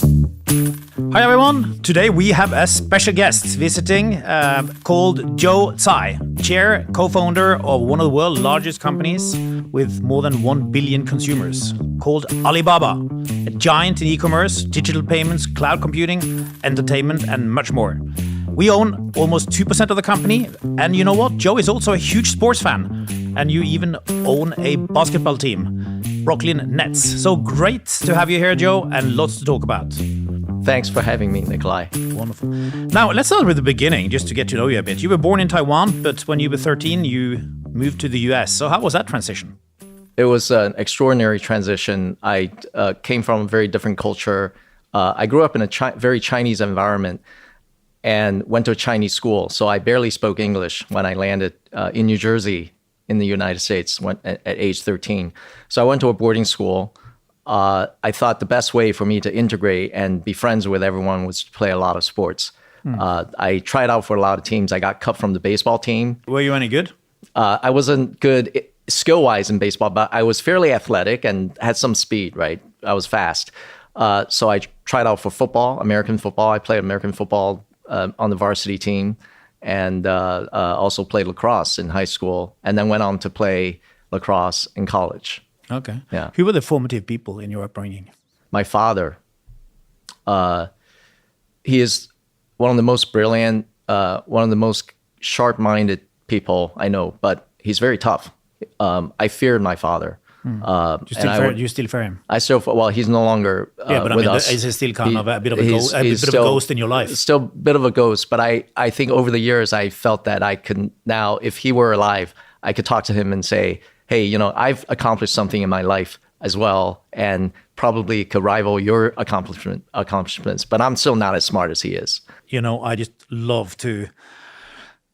Hi everyone! Today we have a special guest visiting called Joe Tsai, chair, co-founder of one of the world's largest companies with more than 1 billion consumers, called Alibaba, a giant in e-commerce, digital payments, cloud computing, entertainment, and much more. We own almost 2% of the company, and you know what? Joe is also a huge sports fan, and you even own a basketball team, Brooklyn Nets. So great to have you here, Joe, and lots to talk about. Thanks for having me, Nikolai. Wonderful. Now, let's start with the beginning, just to get to know you a bit. You were born in Taiwan, but when you were 13, you moved to the US. So how was that transition? It was an extraordinary transition. I came from a very different culture. I grew up in a very Chinese environment and went to a Chinese school. So I barely spoke English when I landed in New Jersey in the United States at age 13. So I went to a boarding school. I thought the best way for me to integrate and be friends with everyone was to play a lot of sports. I tried out for a lot of teams. I got cut from the baseball team. Were you any good? I wasn't good skill-wise in baseball, but I was fairly athletic and had some speed, right? I was fast. So I tried out for football, American football. I played American football on the varsity team and also played lacrosse in high school and then went on to play lacrosse in college. Okay. Yeah. Who were the formative people in your upbringing? My father. He is one of the most brilliant, one of the most sharp-minded people I know, but he's very tough. I feared my father. Do you still fear him? I still, well, he's no longer with us. Is he still kind of a bit of a ghost in your life? Still a bit of a ghost, but I think over the years I felt that I could now, if he were alive, I could talk to him and say, hey, you know, I've accomplished something in my life as well, and probably could rival your accomplishments, but I'm still not as smart as he is. You know, I just love to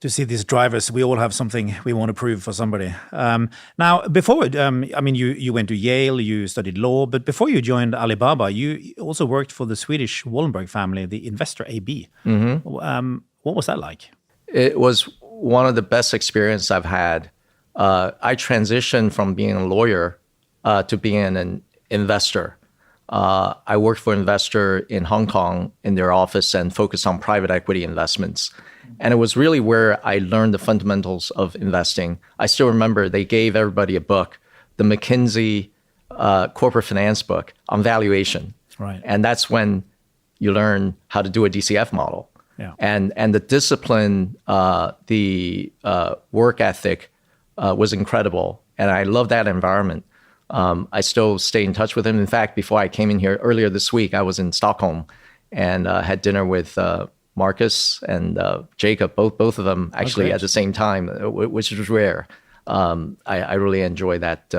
see these drivers. We all have something we want to prove for somebody. Now, before, I mean, you went to Yale, you studied law, but before you joined Alibaba, you also worked for the Swedish Wallenberg family, the Investor AB. Mm-hmm. What was that like? It was one of the best experiences I've had. I transitioned from being a lawyer to being an investor. I worked for an investor in Hong Kong in their office and focused on private equity investments. And it was really where I learned the fundamentals of investing. I still remember they gave everybody a book, the McKinsey corporate finance book on valuation. Right. And that's when you learn how to do a DCF model. Yeah. And the discipline, the work ethic was incredible. And I love that environment. I still stay in touch with him. In fact, before I came in here earlier this week, I was in Stockholm and had dinner with Marcus and Jacob, both of them actually at the same time, which was rare. I really enjoy that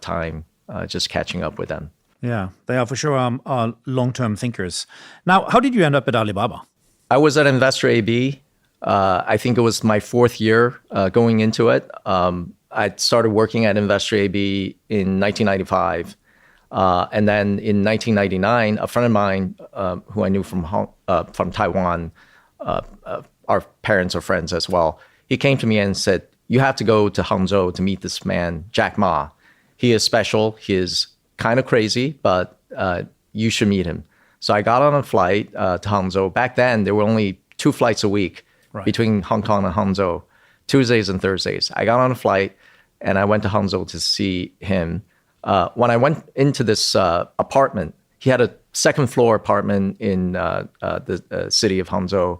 time just catching up with them. Yeah, they are for sure are long-term thinkers. Now, how did you end up at Alibaba? I was at Investor AB. I think it was my fourth year going into it. I started working at Investor AB in 1995. And then in 1999, a friend of mine who I knew from Taiwan, our parents are friends as well, he came to me and said, you have to go to Hangzhou to meet this man, Jack Ma. He is special. He is kind of crazy, but you should meet him. So I got on a flight to Hangzhou. Back then, there were only 2 flights a week between Hong Kong and Hangzhou, Tuesdays and Thursdays. I got on a flight and I went to Hangzhou to see him. When I went into this apartment, he had a second floor apartment in the city of Hangzhou,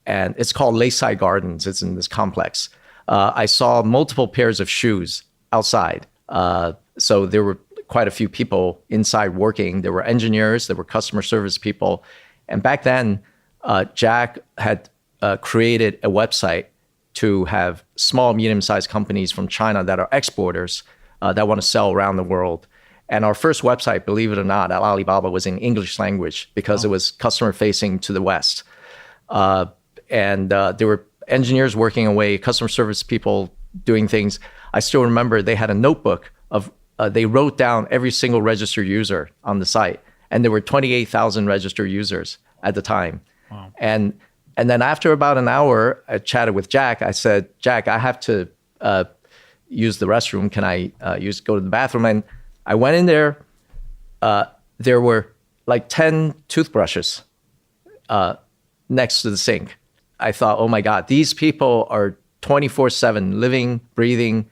and it's called Lakeside Gardens. It's in this complex. I saw multiple pairs of shoes outside. So there were quite a few people inside working. There were engineers, there were customer service people. And back then, Jack had created a website to have small, medium-sized companies from China that are exporters that want to sell around the world. And our first website, believe it or not, at Alibaba was in English language because it was customer-facing to the West. And there were engineers working away, customer service people doing things. I still remember they had a notebook of, they wrote down every single registered user on the site. And there were 28,000 registered users at the time. Wow. And then after about an hour, I chatted with Jack. I said, Jack, I have to use the restroom. Can I go to the bathroom? And I went in there. There were like 10 toothbrushes next to the sink. I thought, oh my God, these people are 24/7 living, breathing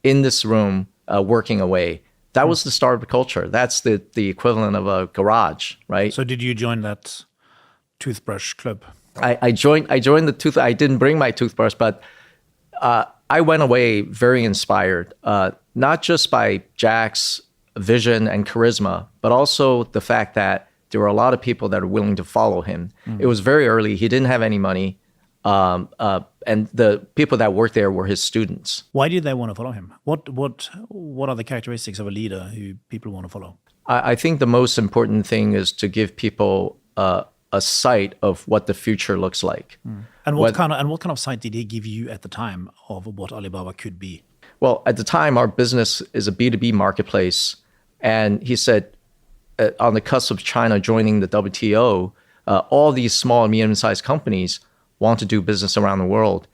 in this room, working away. That was the start of the culture. That's the equivalent of a garage, right? So did you join that toothbrush club? I joined the I didn't bring my toothbrush, but I went away very inspired, not just by Jack's vision and charisma, but also the fact that there were a lot of people that are willing to follow him. It was very early. He didn't have any money. And the people that worked there were his students. Why did they want to follow him? What are the characteristics of a leader who people want to follow? I think the most important thing is to give people a sight of what the future looks like. And what kind of sight did he give you at the time of what Alibaba could be? Well, at the time, our business is a B2B marketplace. And he said, on the cusp of China joining the WTO, all these small and medium-sized companies want to do business around the world.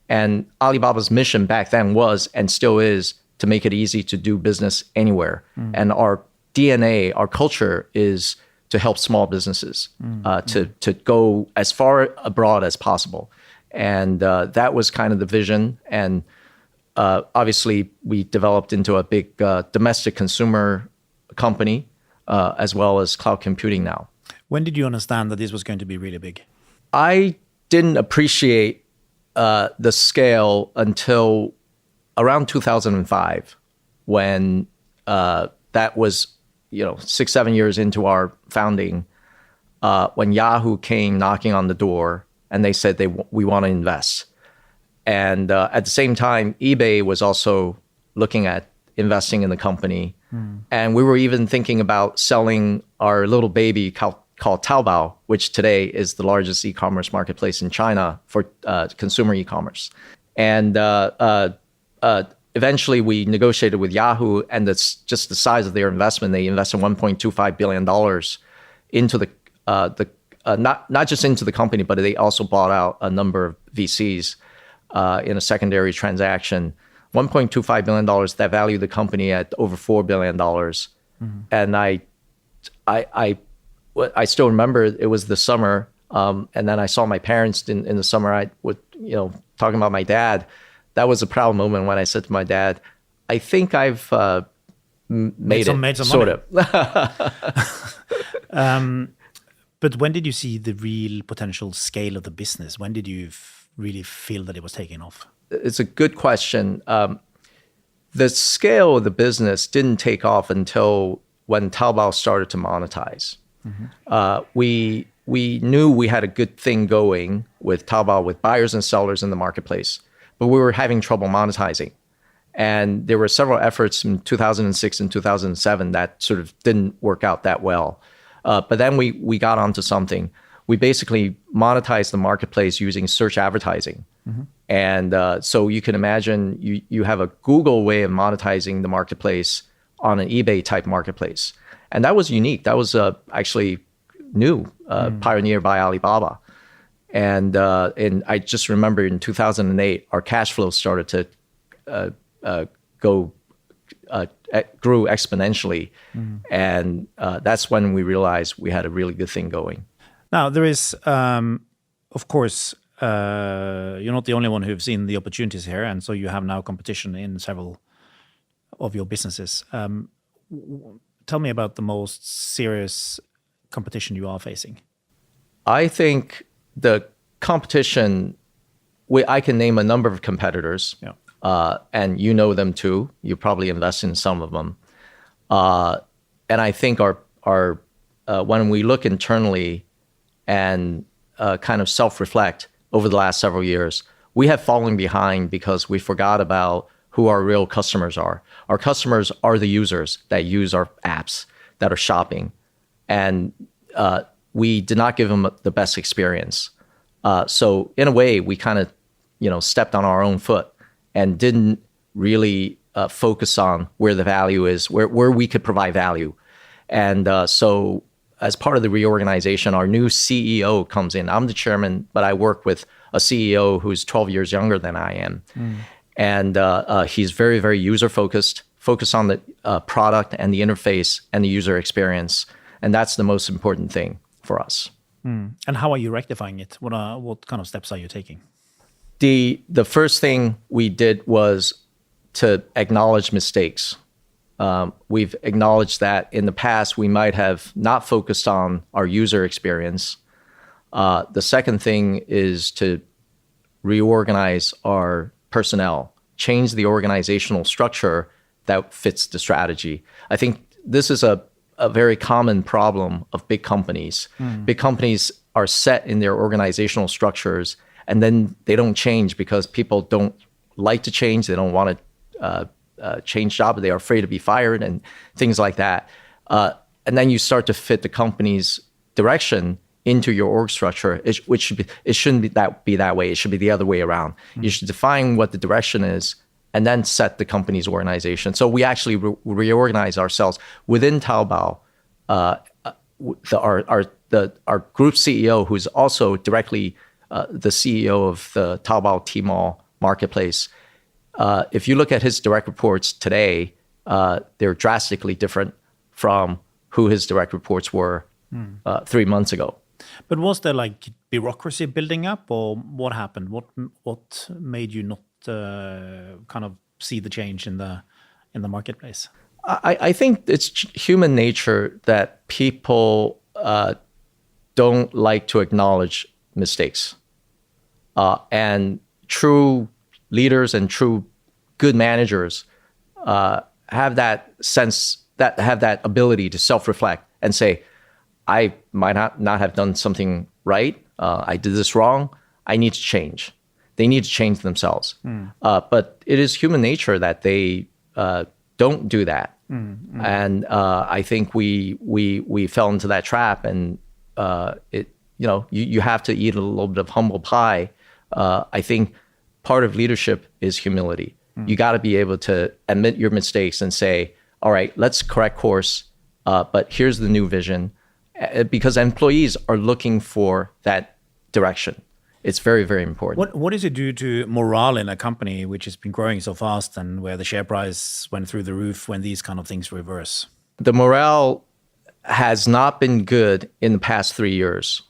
And Alibaba's mission back then was, and still is, to make it easy to do business anywhere. And our DNA, our culture is to help small businesses to go as far abroad as possible. And that was kind of the vision. And obviously, we developed into a big domestic consumer company, as well as cloud computing now. When did you understand that this was going to be really big? I didn't appreciate the scale until around 2005, when that was 6-7 years into our founding, when Yahoo came knocking on the door and they said we want to invest. And at the same time, eBay was also looking at investing in the company. And we were even thinking about selling our little baby called Taobao, which today is the largest e-commerce marketplace in China for consumer e-commerce. And eventually we negotiated with Yahoo, and that's just the size of their investment. They invested $1.25 billion into not just into the company, but they also bought out a number of VCs in a secondary transaction. $1.25 billion that valued the company at over $4 billion. And I still remember it was the summer, and then I saw my parents in the summer. I would, talking about my dad. That was a proud moment when I said to my dad, "I think I've made some sort of." But when did you see the real potential scale of the business? When did you really feel that it was taking off? It's a good question. The scale of the business didn't take off until when Taobao started to monetize. We knew we had a good thing going with Taobao, with buyers and sellers in the marketplace, but we were having trouble monetizing. And there were several efforts in 2006 and 2007 that sort of didn't work out that well. But then we got onto something. We basically monetized the marketplace using search advertising. And so you can imagine you have a Google way of monetizing the marketplace on an eBay type marketplace. And that was unique. That was actually new, pioneered by Alibaba. And I just remember in 2008, our cash flow started to grew exponentially. And that's when we realized we had a really good thing going. Now, there is, of course, you're not the only one who've seen the opportunities here. And so you have now competition in several of your businesses. Tell me about the most serious competition you are facing. I think the competition, I can name a number of competitors, and you know them too. You probably invest in some of them. And I think our when we look internally and kind of self-reflect over the last several years, we have fallen behind because we forgot about who our real customers are. Our customers are the users that use our apps, that are shopping. And we did not give them the best experience. So in a way, we kind of, stepped on our own foot and didn't really focus on where the value is, where we could provide value. And so as part of the reorganization, our new CEO comes in. I'm the chairman, but I work with a CEO who's 12 years younger than I am. And he's very, very user-focused, focused on the product and the interface and the user experience. And that's the most important thing for us. And how are you rectifying it? What kind of steps are you taking? The first thing we did was to acknowledge mistakes. We've acknowledged that in the past we might have not focused on our user experience. The second thing is to reorganize our personnel, change the organizational structure that fits the strategy. I think this is a very common problem of big companies. Big companies are set in their organizational structures, and then they don't change because people don't like to change. They don't want to change jobs. They are afraid to be fired and things like that. And then you start to fit the company's direction into your org structure, it shouldn't be that way. It should be the other way around. You should define what the direction is and then set the company's organization. So we actually reorganize ourselves within Taobao. Our group CEO, who's also directly the CEO of the Taobao Tmall marketplace, if you look at his direct reports today, they're drastically different from who his direct reports were 3 months ago. But was there like bureaucracy building up, or what happened? What made you not kind of see the change in the marketplace? I think it's human nature that people don't like to acknowledge mistakes. And true leaders and true good managers have that sense, have that ability to self-reflect and say, I might not have done something right. I did this wrong. I need to change. They need to change themselves. But it is human nature that they don't do that. And I think we fell into that trap, and you have to eat a little bit of humble pie. I think part of leadership is humility. You got to be able to admit your mistakes and say, all right, let's correct course, but here's the new vision. Because employees are looking for that direction. It's very, very important. What does it do to morale in a company which has been growing so fast and where the share price went through the roof when these kind of things reverse? The morale has not been good in the past 3 years.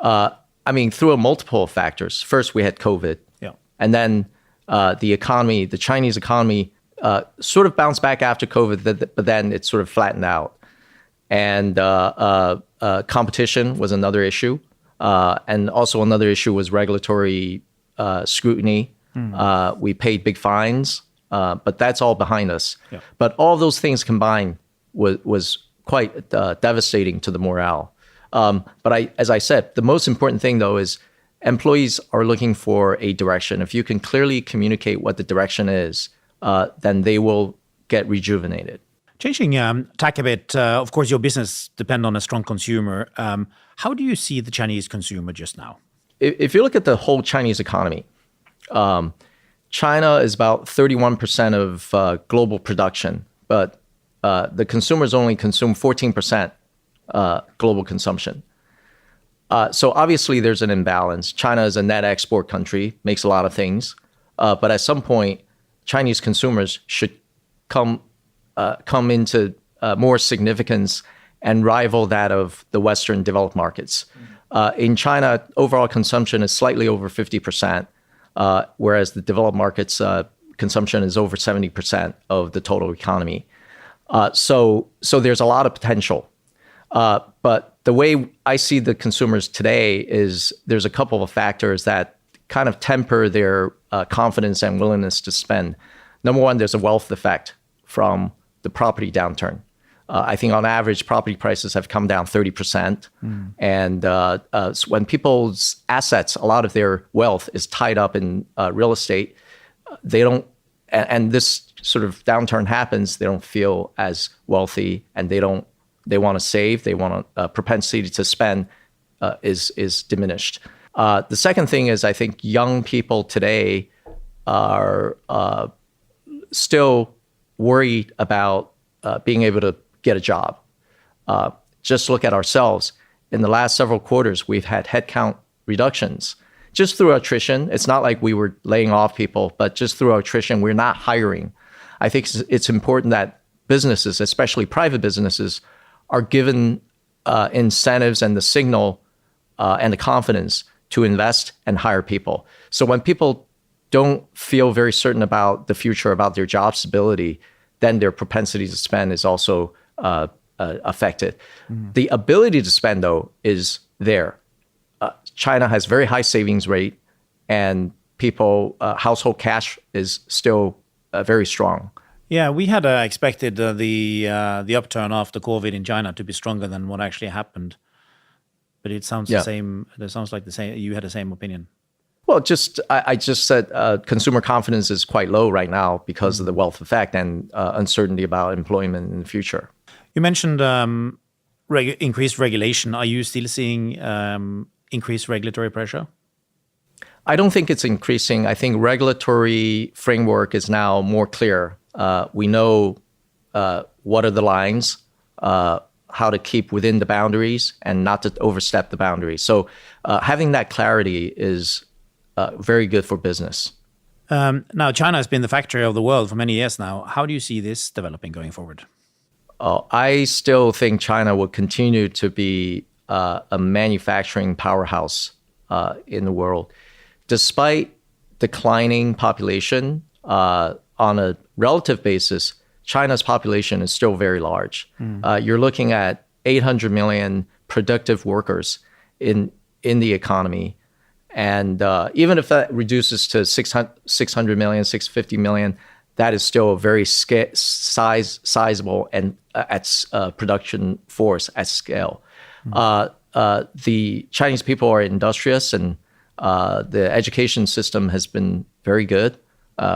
Through a multiple factors. First, we had COVID. Yeah. And then the economy, the Chinese economy, sort of bounced back after COVID, but then it sort of flattened out. And competition was another issue. And also another issue was regulatory scrutiny. We paid big fines, but that's all behind us. Yeah. But all those things combined was quite devastating to the morale. But as I said, the most important thing, though, is employees are looking for a direction. If you can clearly communicate what the direction is, then they will get rejuvenated. Changing tack a bit, of course, your business depends on a strong consumer. How do you see the Chinese consumer just now? If you look at the whole Chinese economy, China is about 31% of global production, but the consumers only consume 14% global consumption. So obviously there's an imbalance. China is a net export country, makes a lot of things. But at some point, Chinese consumers should come into more significance and rival that of the Western developed markets. In China, overall consumption is slightly over 50%, whereas the developed markets consumption is over 70% of the total economy. So there's a lot of potential. But the way I see the consumers today is there's a couple of factors that kind of temper their confidence and willingness to spend. Number one, there's a wealth effect from the property downturn. I think on average, property prices have come down 30%. And so when people's assets, a lot of their wealth is tied up in real estate, they don't, and this sort of downturn happens, they don't feel as wealthy, and they want to save, they want a propensity to spend is diminished. The second thing is, I think young people today are still worried about being able to get a job. Just look at ourselves. In the last several quarters, we've had headcount reductions just through attrition. It's not like we were laying off people, but just through attrition, we're not hiring. I think it's important that businesses, especially private businesses, are given incentives and the signal and the confidence to invest and hire people. So when people don't feel very certain about the future, about their job stability, then their propensity to spend is also affected. The ability to spend, though, is there. China has very high savings rate, and people household cash is still very strong. Yeah, we had expected the upturn after COVID in China to be stronger than what actually happened. But it sounds the same. It sounds like the same. You had the same opinion. Well, I just said consumer confidence is quite low right now because of the wealth effect and uncertainty about employment in the future. You mentioned increased regulation. Are you still seeing increased regulatory pressure? I don't think it's increasing. I think regulatory framework is now more clear. We know what are the lines, how to keep within the boundaries and not to overstep the boundaries. So having that clarity is very good for business. Now, China has been the factory of the world for many years now. How do you see this developing going forward? I still think China will continue to be a manufacturing powerhouse in the world. Despite declining population, on a relative basis, China's population is still very large. You're looking at 800 million productive workers in the economy. And even if that reduces to 600 million, 650 million, that is still a very sizable and at production force at scale. The Chinese people are industrious, and the education system has been very good.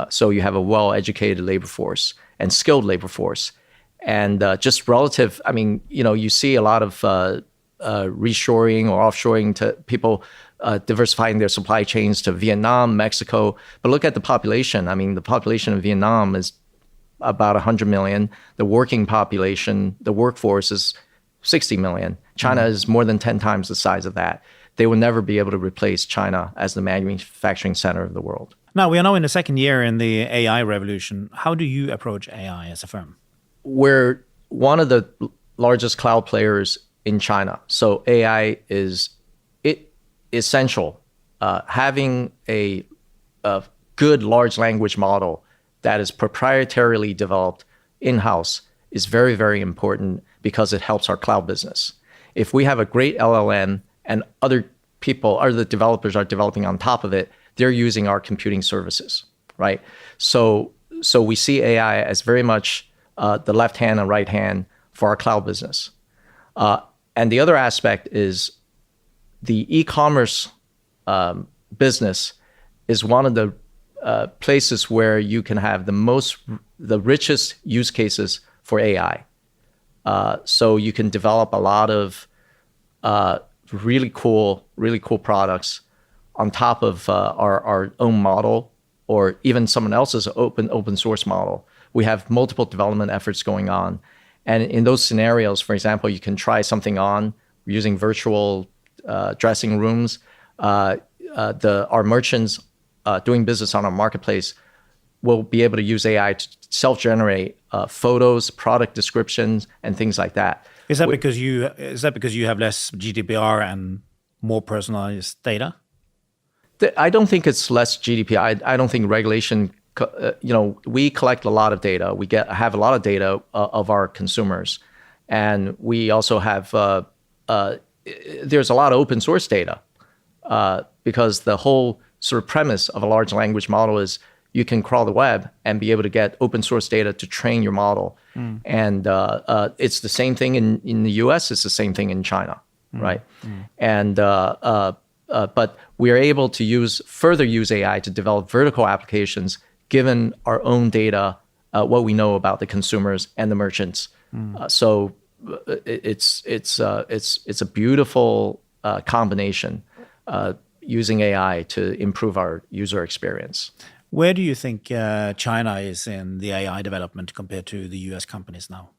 So you have a well-educated labor force and skilled labor force. And just relative, I mean, you see a lot of reshoring or offshoring to people diversifying their supply chains to Vietnam, Mexico. But look at the population. I mean, the population of Vietnam is about 100 million. The working population, the workforce is 60 million. China is more than 10 times the size of that. They will never be able to replace China as the manufacturing center of the world. Now, we are now in the second year in the AI revolution. How do you approach AI as a firm? We're one of the largest cloud players in China. So AI is essential. Having a good large language model that is proprietarily developed in-house is very, very important because it helps our cloud business. If we have a great LLM and other developers are developing on top of it, they're using our computing services, right? So we see AI as very much the left hand and right hand for our cloud business. And the other aspect is the e-commerce business is one of the places where you can have the richest use cases for AI. So you can develop a lot of really cool products on top of our own model, or even someone else's open source model. We have multiple development efforts going on. And in those scenarios, for example, you can try something on using virtual dressing rooms. Our merchants doing business on our marketplace will be able to use AI to self-generate photos, product descriptions, and things like that. Is that because you have less GDPR and more personalized data? I don't think it's less GDPR. I don't think regulation. We collect a lot of data. We have a lot of data of our consumers, and we also have. There's a lot of open source data because the whole sort of premise of a large language model is you can crawl the web and be able to get open source data to train your model. And it's the same thing in the US, it's the same thing in China, right? And but we are able to further use AI to develop vertical applications given our own data, what we know about the consumers and the merchants. So it's a beautiful combination using AI to improve our user experience. Where do you think China is in the AI development compared to the US companies now?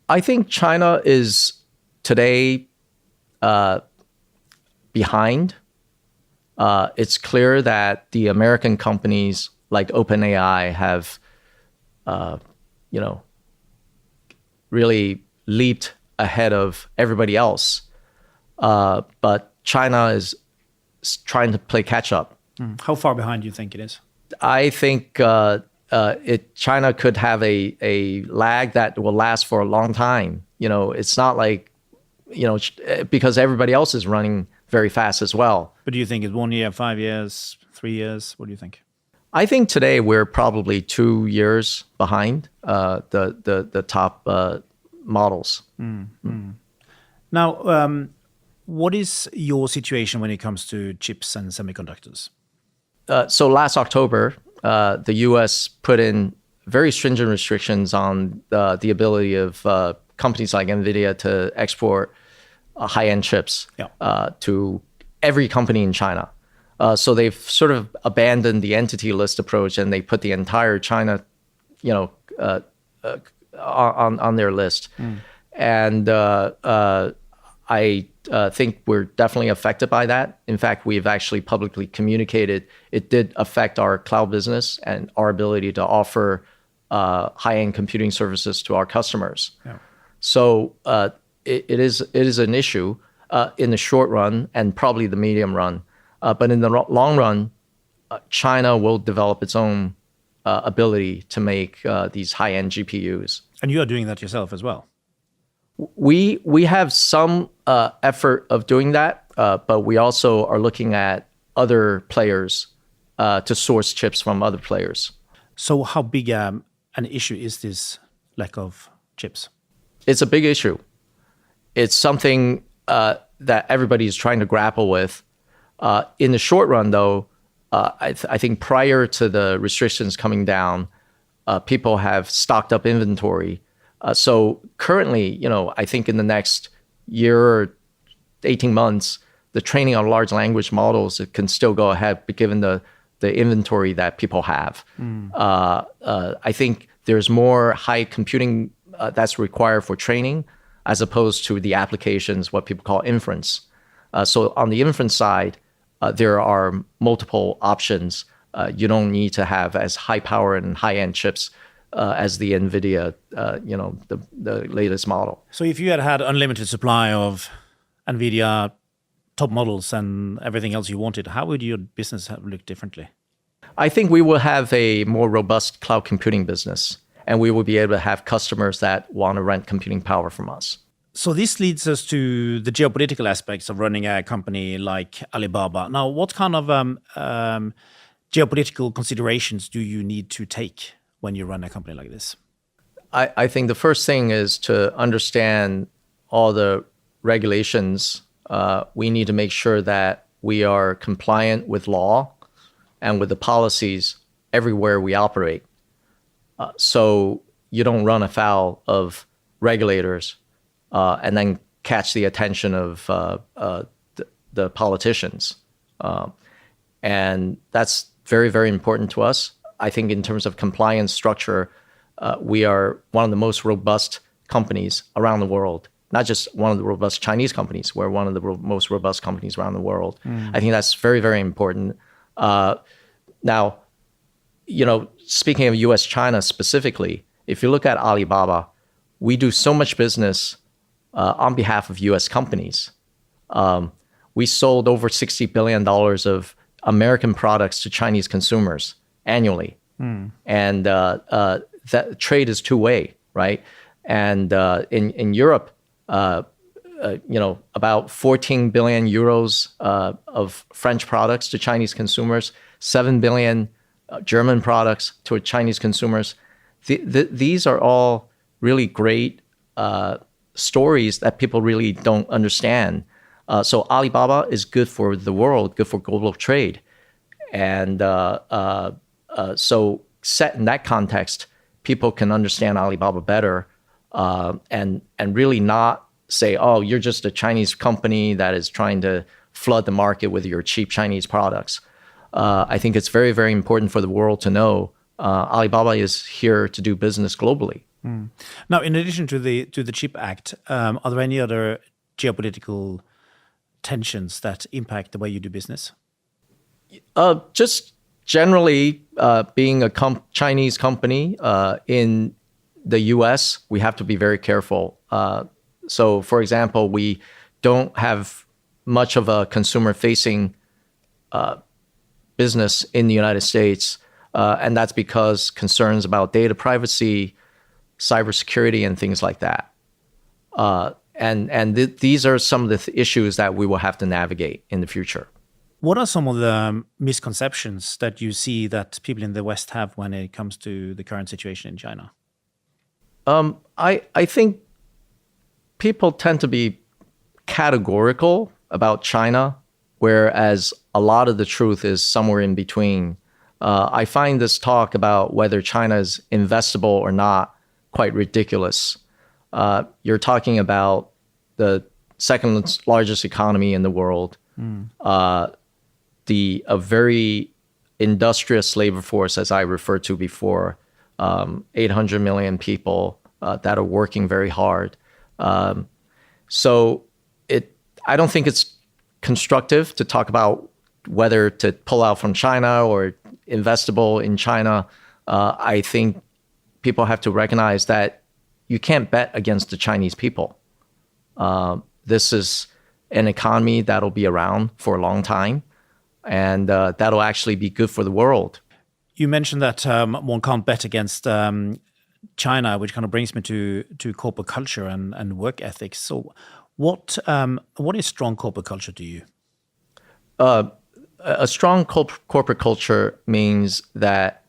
I think China is today behind. It's clear that the American companies like OpenAI have, really leaped ahead of everybody else. But China is trying to play catch up. How far behind do you think it is? I think China could have a lag that will last for a long time. It's not like, because everybody else is running very fast as well. But do you think it's 1 year, 5 years, 3 years? What do you think? I think today we're probably 2 years behind the top models. Now, what is your situation when it comes to chips and semiconductors? So last October, the U.S. put in very stringent restrictions on the ability of companies like NVIDIA to export high-end chips to every company in China. So they've sort of abandoned the entity list approach, and they put the entire China, on their list. And I think we're definitely affected by that. In fact, we've actually publicly communicated it did affect our cloud business and our ability to offer high-end computing services to our customers. Yeah. So it is an issue in the short run and probably the medium run. But in the long run, China will develop its own ability to make these high-end GPUs. And you are doing that yourself as well? We have some effort of doing that, but we also are looking at other players to source chips from other players. So how big an issue is this lack of chips? It's a big issue. It's something that everybody is trying to grapple with. In the short run, though, I think prior to the restrictions coming down, people have stocked up inventory. So currently, I think in the next year or 18 months, the training on large language models, it can still go ahead, given the inventory that people have. I think there's more high computing that's required for training, as opposed to the applications, what people call inference. So on the inference side, there are multiple options. You don't need to have as high power and high-end chips as the NVIDIA, the latest model. So if you had unlimited supply of NVIDIA top models and everything else you wanted, how would your business have looked differently? I think we will have a more robust cloud computing business, and we will be able to have customers that want to rent computing power from us. So this leads us to the geopolitical aspects of running a company like Alibaba. Now, what kind of geopolitical considerations do you need to take when you run a company like this? I think the first thing is to understand all the regulations. We need to make sure that we are compliant with law and with the policies everywhere we operate. So you don't run afoul of regulators and then catch the attention of the politicians. And that's very, very important to us. I think in terms of compliance structure, we are one of the most robust companies around the world. Not just one of the robust Chinese companies, we're one of the most robust companies around the world. I think that's very, very important. Now, speaking of US-China specifically, if you look at Alibaba, we do so much business on behalf of US companies. We sold over $60 billion of American products to Chinese consumers annually. And that trade is two-way, right? And in Europe, about 14 billion euros of French products to Chinese consumers, 7 billion German products to Chinese consumers. These are all really great stories that people really don't understand. So Alibaba is good for the world, good for global trade. And so set in that context, people can understand Alibaba better and really not say, oh, you're just a Chinese company that is trying to flood the market with your cheap Chinese products. I think it's very, very important for the world to know Alibaba is here to do business globally. Now, in addition to the CHIP Act, are there any other geopolitical tensions that impact the way you do business? Just generally, being a Chinese company in the U.S., we have to be very careful. So, for example, we don't have much of a consumer-facing business in the United States, and that's because concerns about data privacy, cybersecurity, and things like that. These are some of the issues that we will have to navigate in the future. What are some of the misconceptions that you see that people in the West have when it comes to the current situation in China? I think people tend to be categorical about China, whereas a lot of the truth is somewhere in between. I find this talk about whether China is investable or not quite ridiculous. You're talking about the second largest economy in the world, a very industrious labor force, as I referred to before, 800 million people that are working very hard. So I don't think it's constructive to talk about whether to pull out from China or investable in China. I think people have to recognize that you can't bet against the Chinese people. This is an economy that'll be around for a long time, and that'll actually be good for the world. You mentioned that one can't bet against China, which kind of brings me to corporate culture and work ethics. So what is strong corporate culture to you? A strong corporate culture means that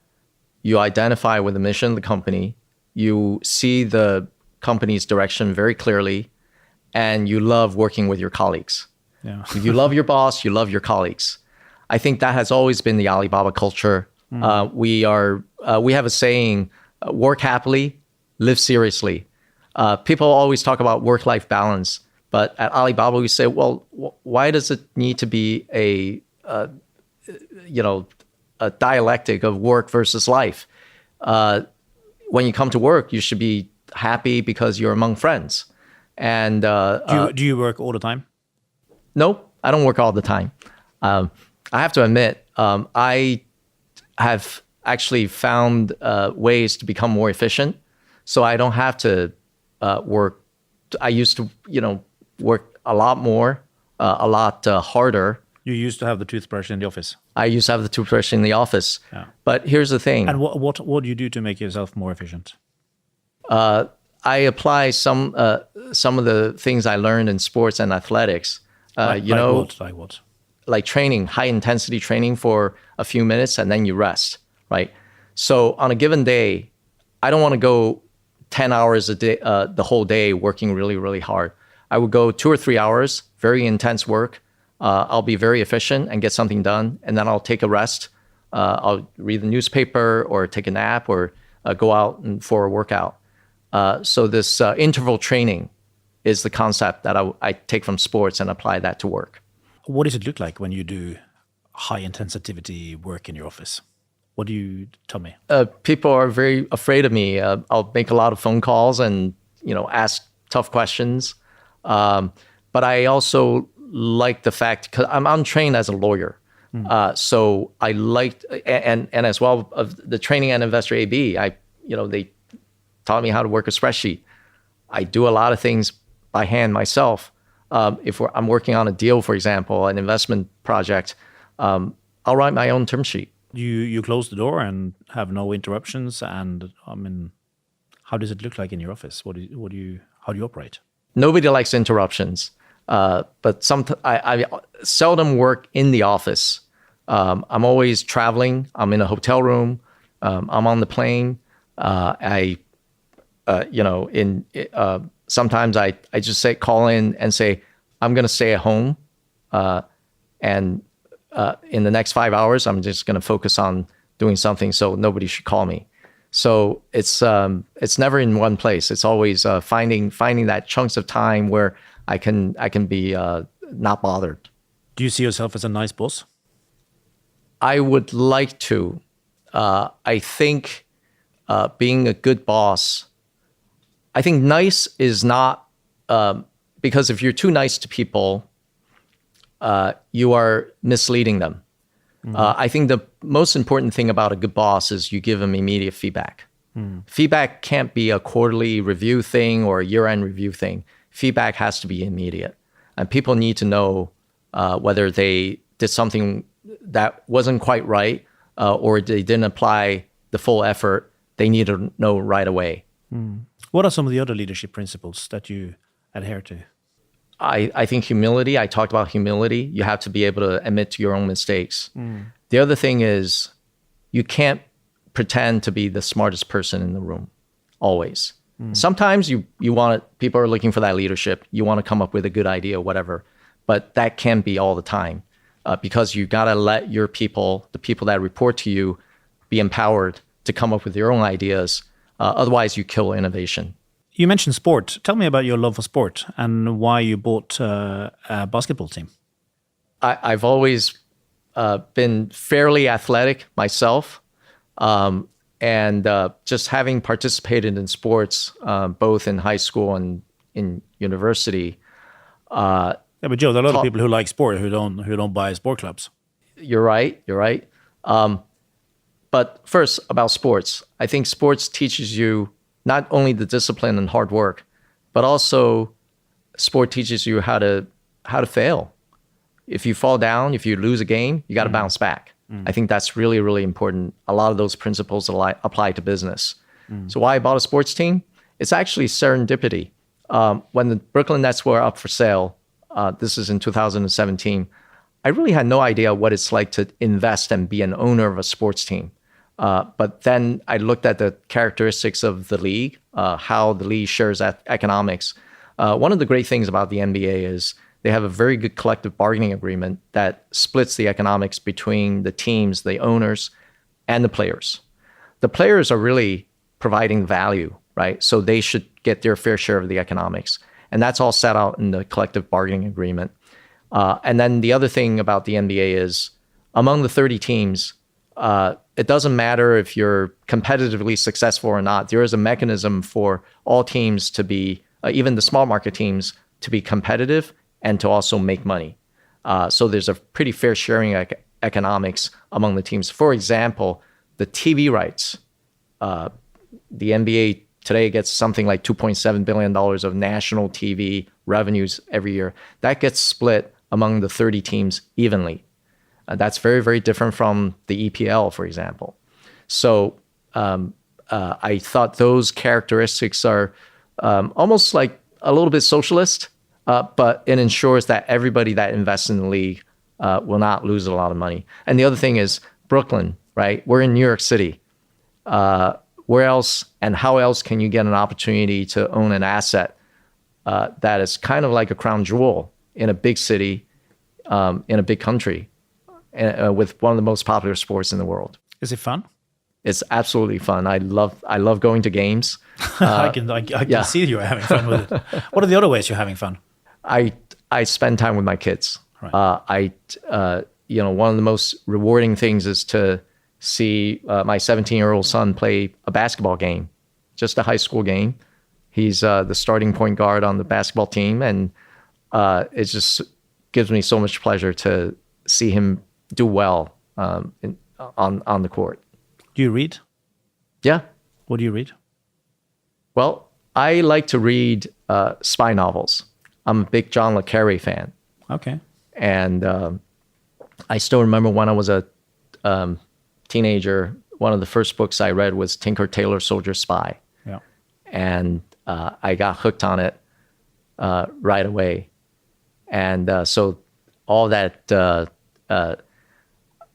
you identify with the mission of the company, you see the company's direction very clearly, and you love working with your colleagues. Yeah. You love your boss, you love your colleagues. I think that has always been the Alibaba culture. We have a saying, work happily, live seriously. People always talk about work-life balance, but at Alibaba we say, well, why does it need to be a dialectic of work versus life? When you come to work, you should be happy because you're among friends. And do you work all the time? No, I don't work all the time. I have to admit, I have actually found ways to become more efficient, so I don't have to work. I used to, work a lot more, a lot harder. You used to have the toothbrush in the office. I used to have the toothbrush in the office. Yeah. But here's the thing. And what do you do to make yourself more efficient? I apply some of the things I learned in sports and athletics. Like what? Like training, high intensity training for a few minutes, and then you rest, right? So on a given day, I don't want to go 10 hours a day, the whole day working really, really hard. I would go 2 or 3 hours, very intense work. I'll be very efficient and get something done, and then I'll take a rest. I'll read the newspaper or take a nap or go out for a workout. So this interval training is the concept that I take from sports and apply that to work. What does it look like when you do high intensity work in your office? What do you tell me? People are very afraid of me. I'll make a lot of phone calls and ask tough questions. But I also like the fact, because I'm trained as a lawyer. So I liked, and as well of the training at Investor AB, they taught me how to work a spreadsheet. I do a lot of things by hand myself. If I'm working on a deal, for example, an investment project, I'll write my own term sheet. You close the door and have no interruptions. And how does it look like in your office? How do you operate? Nobody likes interruptions. But I seldom work in the office. I'm always traveling. I'm in a hotel room. I'm on the plane. Sometimes I just call in and say, I'm going to stay at home. And in the next 5 hours, I'm just going to focus on doing something, so nobody should call me. So it's never in one place. It's always finding that chunks of time where I can be not bothered. Do you see yourself as a nice boss? I would like to. I think being a good boss, I think nice is not, because if you're too nice to people, you are misleading them. I think the most important thing about a good boss is you give them immediate feedback. Feedback can't be a quarterly review thing or a year-end review thing. Feedback has to be immediate. And people need to know whether they did something that wasn't quite right or they didn't apply the full effort. They need to know right away. What are some of the other leadership principles that you adhere to? I think humility. I talked about humility. You have to be able to admit to your own mistakes. The other thing is you can't pretend to be the smartest person in the room, always. Sometimes you want people are looking for that leadership. You want to come up with a good idea, whatever. But that can't be all the time because you got to let your people, the people that report to you, be empowered to come up with your own ideas. Otherwise, you kill innovation. You mentioned sport. Tell me about your love for sport and why you bought a basketball team. I've always been fairly athletic myself. And just having participated in sports, both in high school and in university. Yeah, but Joe, there are a lot of people who like sport who don't buy sport clubs. You're right. But first, about sports. I think sports teaches you not only the discipline and hard work, but also sport teaches you how to fail. If you fall down, if you lose a game, you got to bounce back. I think that's really, really important. A lot of those principles apply to business. So why I bought a sports team? It's actually serendipity. When the Brooklyn Nets were up for sale, this is in 2017, I really had no idea what it's like to invest and be an owner of a sports team. But then I looked at the characteristics of the league, how the league shares economics. One of the great things about the NBA is they have a very good collective bargaining agreement that splits the economics between the teams, the owners, and the players. The players are really providing value, right? So they should get their fair share of the economics. And that's all set out in the collective bargaining agreement. And then the other thing about the NBA is among the 30 teams, it doesn't matter if you're competitively successful or not. There is a mechanism for all teams to be, even the small market teams, to be competitive and to also make money. So there's a pretty fair sharing economics among the teams. For example, the TV rights. The NBA today gets something like $2.7 billion of national TV revenues every year. That gets split among the 30 teams evenly. That's very, very different from the EPL, for example. So I thought those characteristics are almost like a little bit socialist, but it ensures that everybody that invests in the league will not lose a lot of money. And the other thing is Brooklyn, right? We're in New York City. Where else and how else can you get an opportunity to own an asset that is kind of like a crown jewel in a big city, in a big country, with one of the most popular sports in the world? Is it fun? It's absolutely fun. I love going to games. I can see you're having fun with it. What are the other ways you're having fun? I spend time with my kids. Right. One of the most rewarding things is to see my 17-year-old son play a basketball game, just a high school game. He's the starting point guard on the basketball team, and it just gives me so much pleasure to see him do well on the court. Do you read? Yeah. What do you read? Well, I like to read spy novels. I'm a big John le Carré fan. Okay. And I still remember when I was a teenager, one of the first books I read was Tinker, Tailor, Soldier, Spy. Yeah. And I got hooked on it right away. And so all that,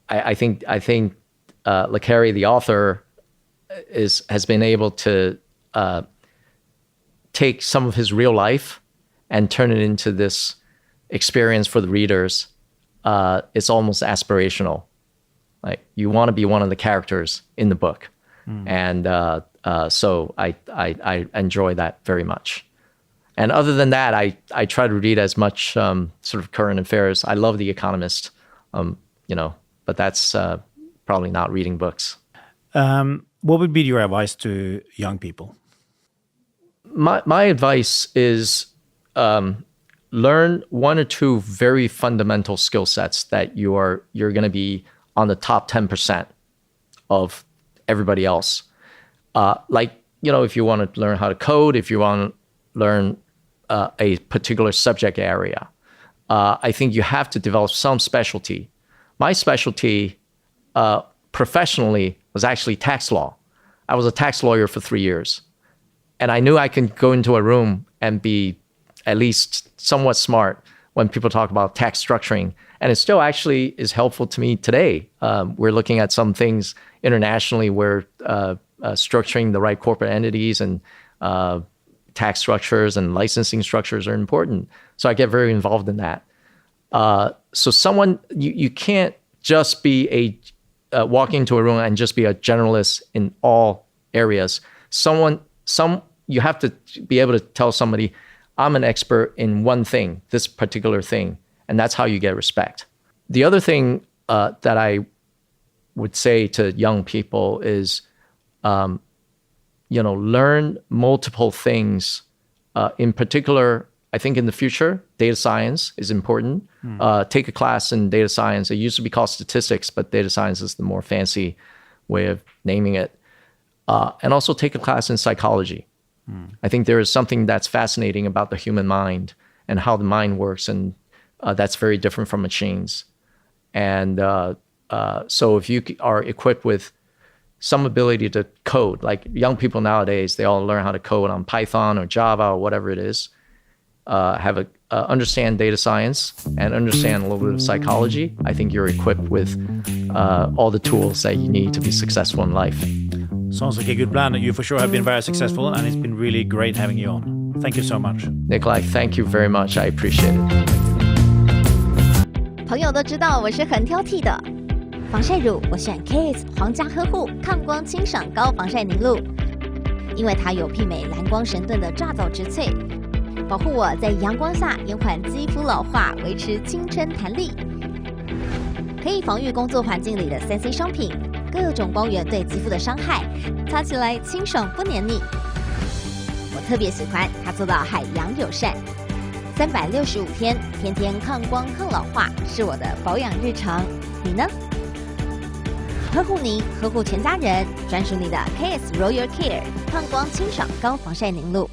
I think le Carré, the author, has been able to take some of his real life and turn it into this experience for the readers. It's almost aspirational. Like you want to be one of the characters in the book. And so I enjoy that very much. And other than that, I try to read as much sort of current affairs. I love The Economist, but that's probably not reading books. What would be your advice to young people? My advice is learn one or two very fundamental skill sets that you're going to be on the top 10% of everybody else. Like, if you want to learn how to code, if you want to learn a particular subject area, I think you have to develop some specialty. My specialty professionally was actually tax law. I was a tax lawyer for 3 years. And I knew I could go into a room and be at least somewhat smart when people talk about tax structuring. And it still actually is helpful to me today. We're looking at some things internationally where structuring the right corporate entities and tax structures and licensing structures are important. So I get very involved in that. So you can't just be walk into a room and just be a generalist in all areas. You have to be able to tell somebody, I'm an expert in one thing, this particular thing, and that's how you get respect. The other thing that I would say to young people is, learn multiple things. In particular, I think in the future, data science is important. Take a class in data science. It used to be called statistics, but data science is the more fancy way of naming it. And also take a class in psychology. I think there is something that's fascinating about the human mind and how the mind works, and that's very different from machines. And so if you are equipped with some ability to code, like young people nowadays, they all learn how to code on Python or Java or whatever it is, understand data science and understand a little bit of psychology, I think you're equipped with all the tools that you need to be successful in life. Sounds like a good plan. You for sure have been very successful, and it's been really great having you on. Thank you so much. Nikolai, thank you very much. I appreciate it. 朋友都知道我是很挑剔的，防晒乳我选 KISS 皇家呵护抗光清爽高防晒凝露，因为它有媲美蓝光神盾的抓藻植萃，保护我在阳光下延缓肌肤老化，维持青春弹力，可以防御工作环境里的3C 商品。各种光源对肌肤的伤害，擦起来清爽不黏腻。我特别喜欢它做到海洋友善，365天，天天抗光抗老化，是我的保养日常。你呢？呵护你，呵护全家人，专属你的 KISS Royal Care 抗光清爽高防晒凝露。